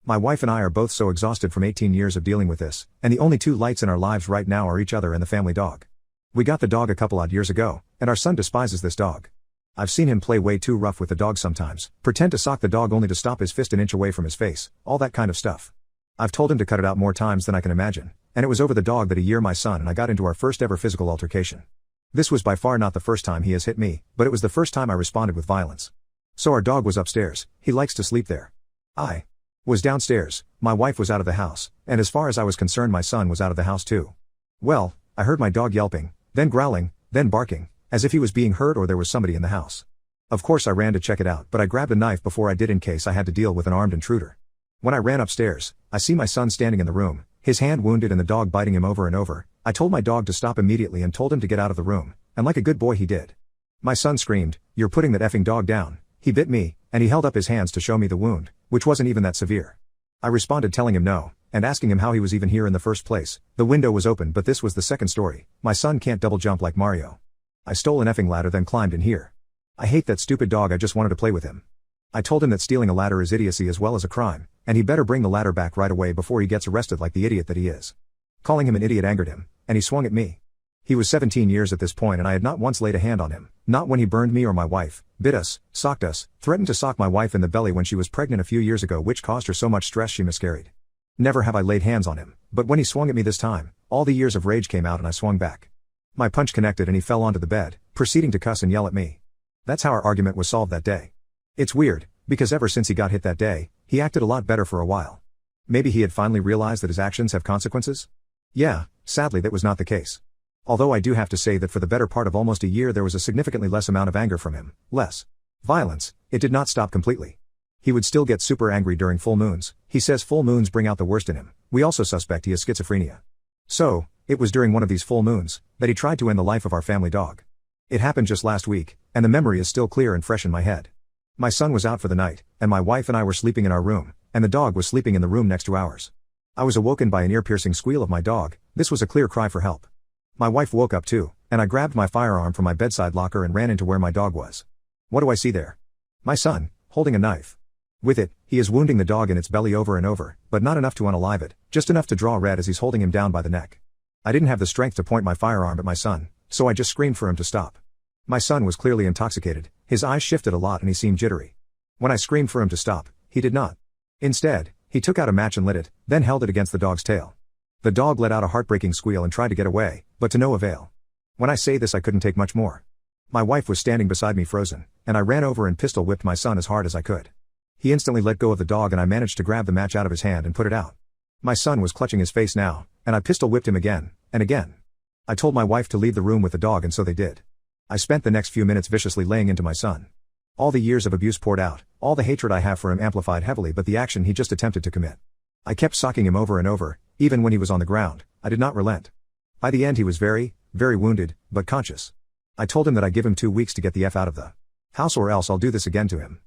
My wife and I are both so exhausted from 18 years of dealing with this, and the only two lights in our lives right now are each other and the family dog. We got the dog a couple odd years ago, and our son despises this dog. I've seen him play way too rough with the dog sometimes, pretend to sock the dog only to stop his fist an inch away from his face, all that kind of stuff. I've told him to cut it out more times than I can imagine, and it was over the dog that a year my son and I got into our first ever physical altercation. This was by far not the first time he has hit me, but it was the first time I responded with violence. So our dog was upstairs, he likes to sleep there. I was downstairs, my wife was out of the house, and as far as I was concerned my son was out of the house too. Well, I heard my dog yelping, then growling, then barking, as if he was being hurt or there was somebody in the house. Of course I ran to check it out, but I grabbed a knife before I did in case I had to deal with an armed intruder. When I ran upstairs, I see my son standing in the room, his hand wounded and the dog biting him over and over. I told my dog to stop immediately and told him to get out of the room, and like a good boy he did. My son screamed, "You're putting that effing dog down." He bit me, and he held up his hands to show me the wound, which wasn't even that severe. I responded telling him no, and asking him how he was even here in the first place. The window was open but this was the second story. My son can't double jump like Mario. I stole an effing ladder then climbed in here. I hate that stupid dog, I just wanted to play with him. I told him that stealing a ladder is idiocy as well as a crime, and he better bring the ladder back right away before he gets arrested like the idiot that he is. Calling him an idiot angered him, and he swung at me. He was 17 years at this point and I had not once laid a hand on him, not when he burned me or my wife, bit us, socked us, threatened to sock my wife in the belly when she was pregnant a few years ago which caused her so much stress she miscarried. Never have I laid hands on him, but when he swung at me this time, all the years of rage came out and I swung back. My punch connected and he fell onto the bed, proceeding to cuss and yell at me. That's how our argument was solved that day. It's weird, because ever since he got hit that day, he acted a lot better for a while. Maybe he had finally realized that his actions have consequences? Yeah, sadly that was not the case. Although I do have to say that for the better part of almost a year there was a significantly less amount of anger from him, less violence. It did not stop completely. He would still get super angry during full moons. He says full moons bring out the worst in him. We also suspect he has schizophrenia. So, it was during one of these full moons that he tried to end the life of our family dog. It happened just last week, and the memory is still clear and fresh in my head. My son was out for the night, and my wife and I were sleeping in our room, and the dog was sleeping in the room next to ours. I was awoken by an ear-piercing squeal of my dog. This was a clear cry for help. My wife woke up too, and I grabbed my firearm from my bedside locker and ran into where my dog was. What do I see there? My son, holding a knife. With it, he is wounding the dog in its belly over and over, but not enough to unalive it, just enough to draw red as he's holding him down by the neck. I didn't have the strength to point my firearm at my son, so I just screamed for him to stop. My son was clearly intoxicated, his eyes shifted a lot and he seemed jittery. When I screamed for him to stop, he did not. Instead, he took out a match and lit it, then held it against the dog's tail. The dog let out a heartbreaking squeal and tried to get away, but to no avail. When I say this I couldn't take much more. My wife was standing beside me frozen, and I ran over and pistol whipped my son as hard as I could. He instantly let go of the dog and I managed to grab the match out of his hand and put it out. My son was clutching his face now, and I pistol whipped him again, and again. I told my wife to leave the room with the dog and so they did. I spent the next few minutes viciously laying into my son. All the years of abuse poured out, all the hatred I have for him amplified heavily, but the action he just attempted to commit. I kept socking him over and over, even when he was on the ground. I did not relent. By the end he was very, very wounded, but conscious. I told him that I'd give him 2 weeks to get the F out of the house or else I'll do this again to him.